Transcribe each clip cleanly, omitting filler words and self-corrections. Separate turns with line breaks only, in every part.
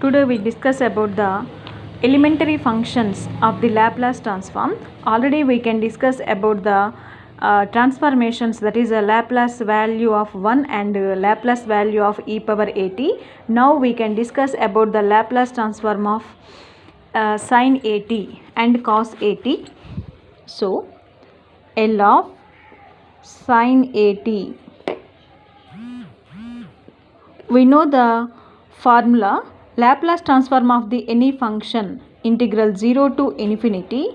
Today we discuss about the elementary functions of the Laplace transform. Already we can discuss about the transformations, that is a Laplace value of 1 and Laplace value of e power at. Now we can discuss about the Laplace transform of sin at and cos at. So L of sin at, we know the formula. Laplace transform of the any function integral 0 to infinity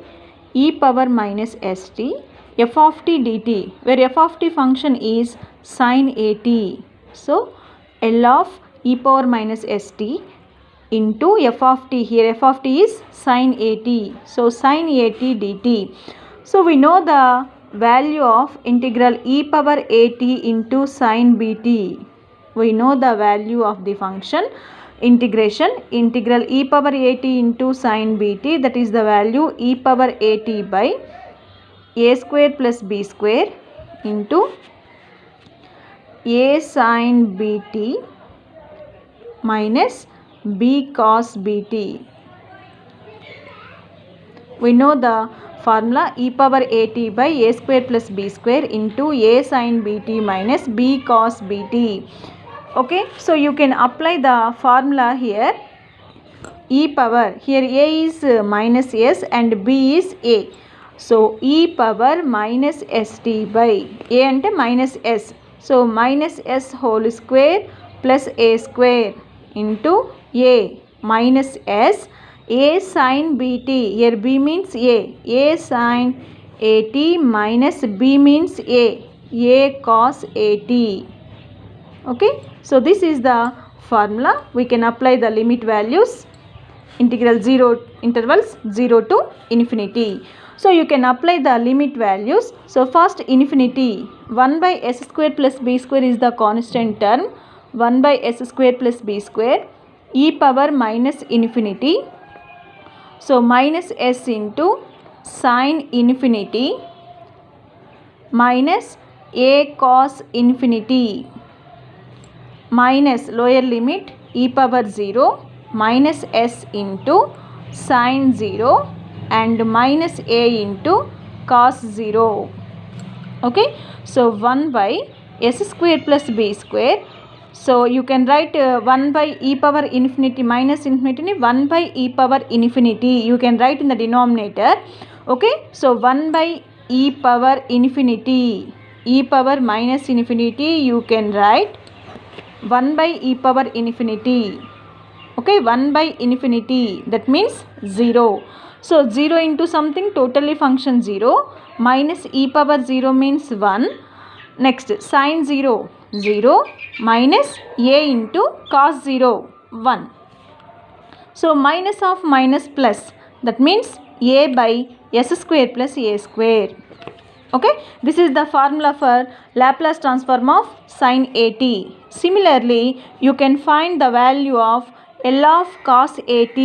e power minus st f of t dt, where f of t function is sin at. So L of e power minus st into f of t, here f of t is sin at, so sin at dt. So we know the value of integral e power at into sin bt. We know the value of the function integral e power at into sin bt, that is the value e power at by a square plus b square into a sin bt minus b cos bt. We know the formula e power at by a square plus b square into a sin bt minus b cos bt. Okay, so you can apply the formula here. E power, here a is minus s and b is a, so e power minus st by a ante minus s, so minus s whole square plus a square into a minus s a sin bt, here b means a sin at minus b means a cos at. Okay, so this is the formula. We can apply the limit values, integral 0 intervals 0 to infinity. So you can apply the limit values. So first infinity, 1 by s square plus b square is the constant term, 1 by s square plus b square e power minus infinity, so minus s into sin infinity minus a cos infinity minus lower limit e power 0 minus s into sin 0 and minus a into cos 0. Okay, so 1 by s square plus b square, so you can write 1 by e power infinity minus infinity, 1 by e power infinity you can write in the denominator. Okay, so 1 by e power infinity, e power minus infinity you can write 1 by e power infinity. Okay, 1 by infinity, that means 0. So 0 into something, totally function 0, minus e power 0 means 1. Next sin 0 0 minus a into cos 0 1. So minus of minus plus, that means a by s square plus a square. Okay, this is the formula for Laplace transform of sin at. Similarly, you can find the value of L of cos at,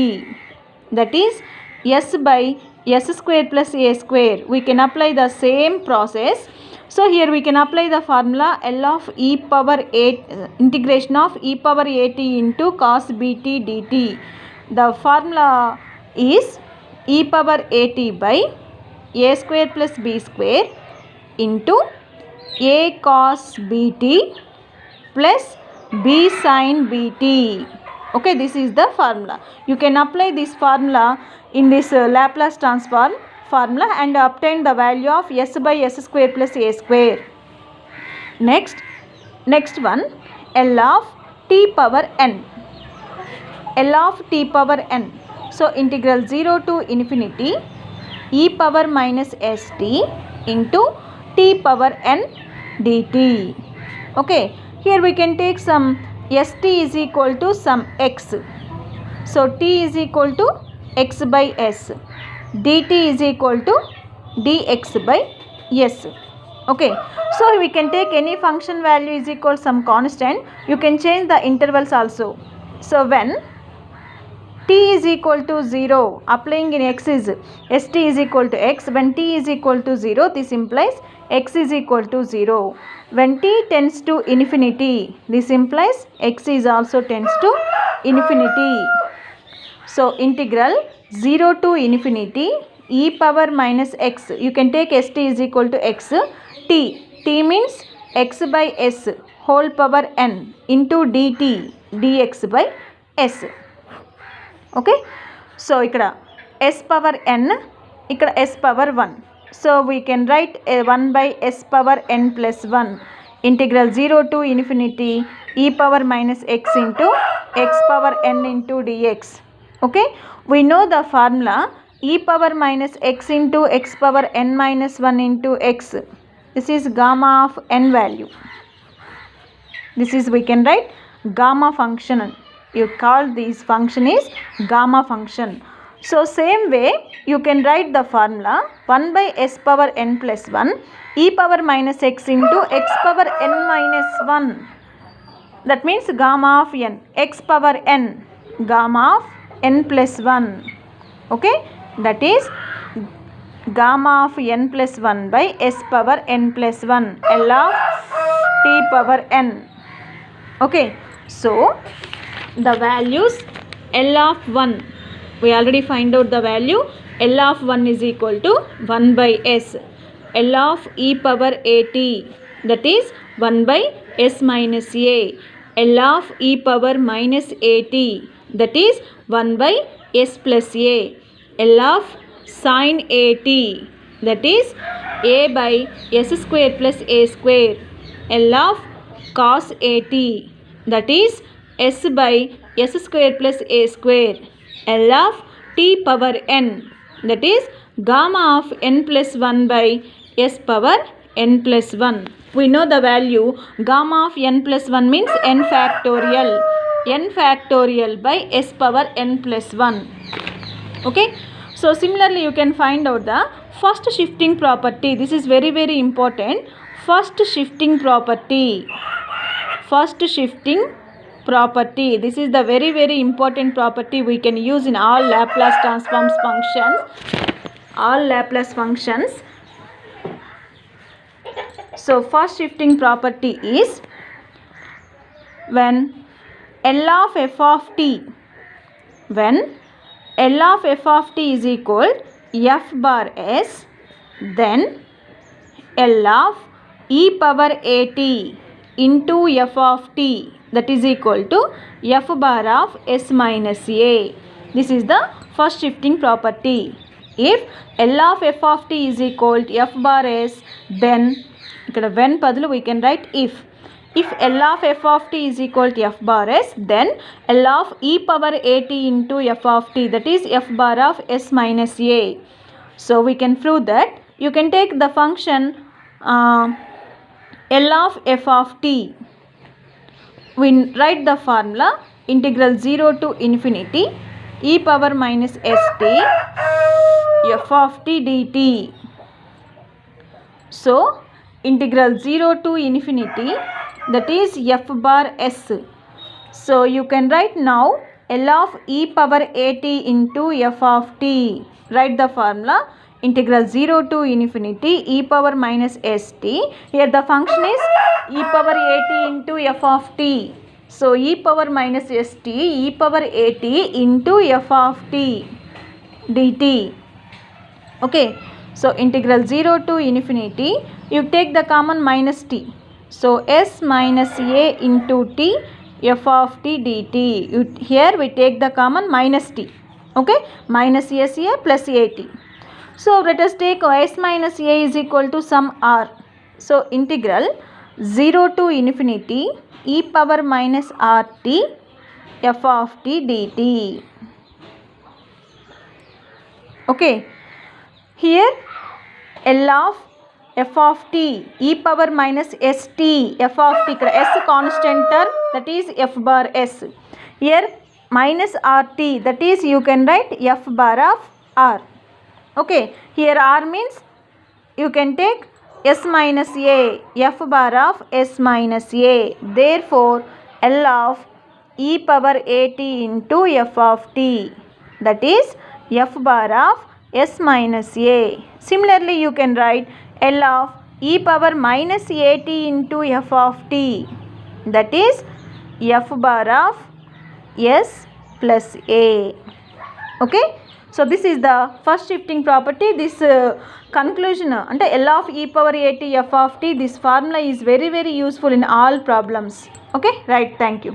that is s by s square plus a square. We can apply the same process. So here we can apply the formula L of e power 8 integration of e power at into cos bt dt. The formula is e power at by a square plus b square into a cos bt plus b sin bt. Okay, this is the formula. You can apply this formula in this Laplace transform formula and obtain the value of s by s square plus a square. Next one, L of t power n. L of t power n. So integral 0 to infinity e power minus st into t power n dt. Okay, here we can take some st is equal to some x. So t is equal to x by s, dt is equal to dx by s. Okay, so we can take any function value is equal to some constant. You can change the intervals also. So when t is equal to 0, applying in x is st is equal to x. When t is equal to 0, this implies x is equal to 0. When t tends to infinity, this implies x is also tends to infinity. So integral 0 to infinity e power minus x, you can take st is equal to x, t means x by s whole power n into dt dx by s. Okay, so ikkada s power n, ikkada s power 1, so we can write 1 by s power n plus 1 integral 0 to infinity e power minus x into x power n into dx. Okay, we know the formula e power minus x into x power n minus 1 into x. This is gamma of n value. This is, we can write gamma function. You call this function is gamma function. So same way you can write the formula 1 by s power n plus 1 e power minus x into x power n minus 1. That means gamma of n, x power n, gamma of n plus 1. Okay, that is gamma of n plus 1 by s power n plus 1 L of t power n. Okay, so the values L of 1, we already find out the value. L of 1 is equal to 1 by s, L of e power at, that is 1 by s minus a, L of e power minus at, that is 1 by s plus a, L of sin at, that is a by s square plus a square, L of cos at, that is s by s square plus a square, L of t power n, that is gamma of n plus 1 by s power n plus 1. We know the value gamma of n plus 1 means n factorial by s power n plus 1. Okay, so similarly you can find out the first shifting property. This is very very important. First shifting property, this is the very very important property we can use in all Laplace transforms functions, So first shifting property is when L of f of t is equal f bar s, then L of e power at into f of t, that is equal to f bar of s minus a. This is the first shifting property. If L of f of t is equal to f bar s, then when padlu we can write if L of f of t is equal to f bar s, then L of e power at into f of t, that is f bar of s minus a. So we can prove that. You can take the function L of f of t. We write the formula integral 0 to infinity e power minus st f of t dt. So integral 0 to infinity, that is f bar s. So you can write now L of e power at into f of t. Write the formula integral 0 to infinity e power minus st. Here the function is e power at into f of t. So e power minus st e power at into f of t dt. Okay, so integral 0 to infinity, you take the common minus t. So s minus a into t f of t dt. Here we take the common minus t. Okay, minus s a plus a t. So let us take s minus a is equal to some r. So integral 0 to infinity e power minus rt f of t dt. Okay, here L of f of t e power minus st f of t, s constant term, that is f bar s. Here minus rt, that is you can write f bar of r. Okay, here r means you can take s minus a, f bar of s minus a. Therefore L of e power at into f of t, that is f bar of s minus a. Similarly you can write L of e power minus at into f of t, that is f bar of s plus a. Okay, so this is the first shifting property. This conclusion ante L of e power at f of t, this formula is very useful in all problems. Okay, right, thank you.